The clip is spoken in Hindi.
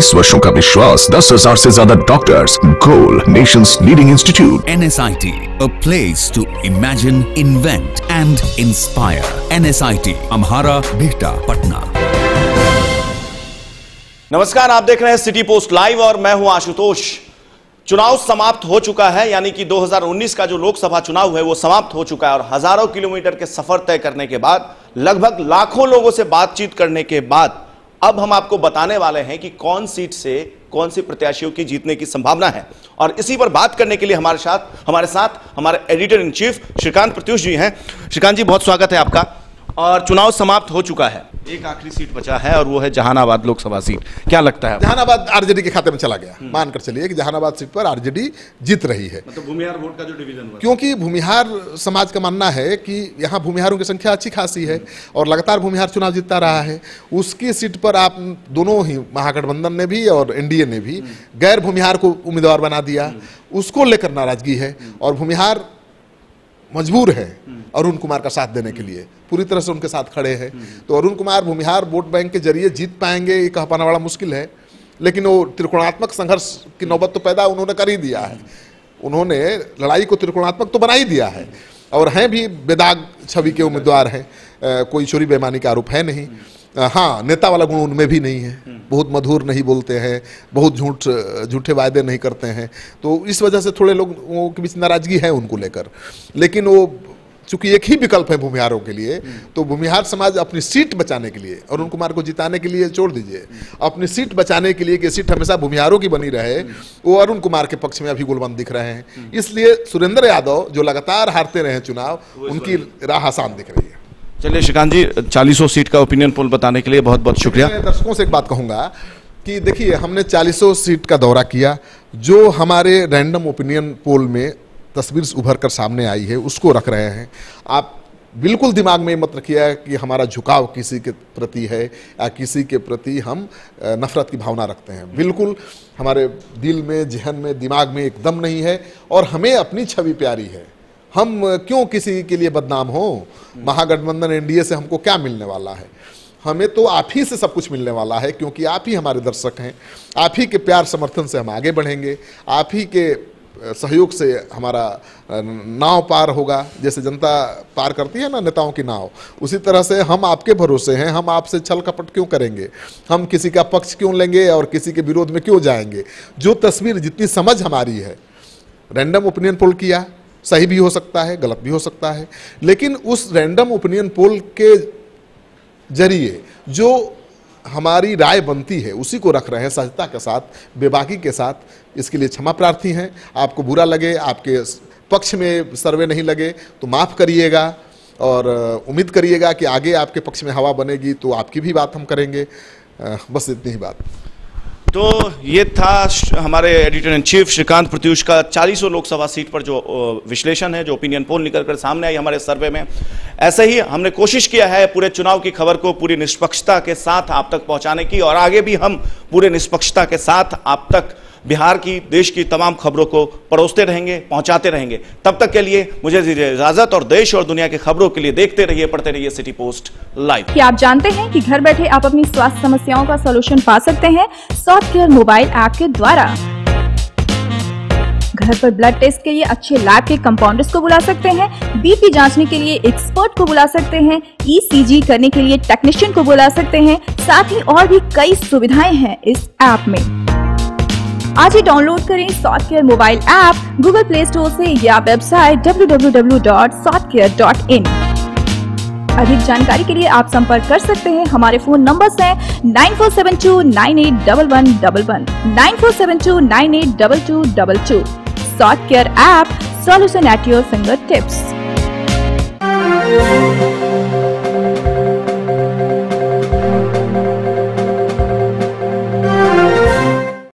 20 वर्षों का विश्वास, 10,000 से ज्यादा doctors, goal nations leading institute. NSIT, a place to imagine, invent and inspire. NSIT, Amhara, Bihta, Patna. नमस्कार, आप देख रहे हैं सिटी पोस्ट लाइव और मैं हूं आशुतोष। चुनाव समाप्त हो चुका है, यानी कि 2019 का जो लोकसभा चुनाव है वो समाप्त हो चुका है और हजारों किलोमीटर के सफर तय करने के बाद, लगभग लाखों लोगों से बातचीत करने के बाद अब हम आपको बताने वाले हैं कि कौन सीट से कौन सी प्रत्याशियों की जीतने की संभावना है। और इसी पर बात करने के लिए हमारे साथ हमारे editor in chief Shrikant Pratyush ji हैं। श्रीकांत जी, बहुत स्वागत है आपका। और चुनाव समाप्त हो चुका है, एक आखिरी सीट बचा है और वो है जहानाबाद लोकसभा सीट। क्या लगता है? जहानाबाद आरजेडी के खाते में चला गया। मानकर चलिए कि जहानाबाद सीट पर आरजेडी जीत रही है। मतलब भूमिहार वोट का जो डिवीजन हुआ, क्योंकि भूमिहार समाज का मानना है कि यहाँ भूमिहारों की संख्या अच्छी खासी है और लगातार भूमिहार चुनाव जीतता रहा है। उसकी सीट पर आप दोनों ही, महागठबंधन ने भी और एनडीए ने भी गैर भूमिहार को उम्मीदवार बना दिया। उसको लेकर नाराजगी है और भूमिहार मजबूर है अरुण कुमार का साथ देने के लिए, पूरी तरह से उनके साथ खड़े हैं। तो अरुण कुमार भूमिहार वोट बैंक के जरिए जीत पाएंगे ये कह पाना बड़ा मुश्किल है, लेकिन वो त्रिकोणात्मक संघर्ष की नौबत तो पैदा उन्होंने कर ही दिया है। उन्होंने लड़ाई को त्रिकोणात्मक तो बना ही दिया है और हैं भी बेदाग छवि के उम्मीदवार हैं। कोई चोरी बेईमानी का आरोप है नहीं। हाँ, नेता वाला गुण उनमें भी नहीं है। बहुत मधुर नहीं बोलते हैं, बहुत झूठे वायदे नहीं करते हैं। तो इस वजह से थोड़े लोगों के बीच नाराजगी है उनको लेकर। लेकिन वो चूंकि एक ही विकल्प है भूमिहारों के लिए, तो भूमिहार समाज अपनी सीट बचाने के लिए, अरुण कुमार को जिताने के लिए छोड़ दीजिए, अपनी सीट बचाने के लिए कि सीट हमेशा भूमिहारों की बनी रहे, वो अरुण कुमार के पक्ष में अभी गुलबंद दिख रहे हैं। इसलिए सुरेंद्र यादव जो लगातार हारते रहे चुनाव, उनकी राह आसान दिख रही है। चलिए श्रीकांत जी, 40 सीट का ओपिनियन पोल बताने के लिए बहुत बहुत शुक्रिया। मैं दर्शकों से एक बात कहूंगा कि देखिए, हमने 40 सीट का दौरा किया। जो हमारे रैंडम ओपिनियन पोल में तस्वीर उभर कर सामने आई है उसको रख रहे हैं। आप बिल्कुल दिमाग में मत रखिए कि हमारा झुकाव किसी के प्रति है या किसी के प्रति हम नफरत की भावना रखते हैं। बिल्कुल हमारे दिल में, जहन में, दिमाग में एकदम नहीं है। और हमें अपनी छवि प्यारी है। हम क्यों किसी के लिए बदनाम हो? महागठबंधन एनडीए से हमको क्या मिलने वाला है? हमें तो आप ही से सब कुछ मिलने वाला है, क्योंकि आप ही हमारे दर्शक हैं। आप ही के प्यार समर्थन से हम आगे बढ़ेंगे। आप ही के सहयोग से हमारा नाव पार होगा। जैसे जनता पार करती है ना नेताओं की नाव, उसी तरह से हम आपके भरोसे हैं। हम आपसे छल कपट क्यों करेंगे? हम किसी का पक्ष क्यों लेंगे और किसी के विरोध में क्यों जाएंगे? जो तस्वीर, जितनी समझ हमारी है, रैंडम ओपिनियन पोल किया, सही भी हो सकता है, गलत भी हो सकता है, लेकिन उस रैंडम ओपिनियन पोल के जरिए जो हमारी राय बनती है उसी को रख रहे हैं, सहजता के साथ, बेबाकी के साथ। इसके लिए क्षमा प्रार्थी हैं। आपको बुरा लगे, आपके पक्ष में सर्वे नहीं लगे तो माफ़ करिएगा और उम्मीद करिएगा कि आगे आपके पक्ष में हवा बनेगी तो आपकी भी बात हम करेंगे। बस इतनी ही बात। तो ये था हमारे editor in chief Shrikant Pratyush का 40 लोकसभा सीट पर जो विश्लेषण है, जो ओपिनियन पोल निकल कर सामने आई हमारे सर्वे में। ऐसे ही हमने कोशिश किया है पूरे चुनाव की खबर को पूरी निष्पक्षता के साथ आप तक पहुंचाने की, और आगे भी हम पूरे निष्पक्षता के साथ आप तक बिहार की, देश की तमाम खबरों को परोसते रहेंगे, पहुंचाते रहेंगे। तब तक के लिए मुझे दीजिए इजाजत और देश और दुनिया की खबरों के लिए देखते रहिए, पढ़ते रहिए सिटी पोस्ट लाइव। क्या आप जानते हैं कि घर बैठे आप अपनी स्वास्थ्य समस्याओं का सलूशन पा सकते हैं सॉफ्टकेयर मोबाइल ऐप के द्वारा? घर पर ब्लड टेस्ट के लिए अच्छे लैब के कंपाउंडर्स को बुला सकते हैं, बीपी जांचने के लिए एक्सपर्ट को बुला सकते हैं, ईसीजी करने के लिए टेक्नीशियन को बुला सकते हैं। साथ ही और भी कई सुविधाएं हैं इस ऐप में। आज ही डाउनलोड करें Softcare mobile app Google Play Store से या वेबसाइट www.softcare.in। अधिक जानकारी के लिए आप संपर्क कर सकते हैं। हमारे फोन नंबर्स हैं 9472981111, 9472982222। Softcare app, solution at your finger tips.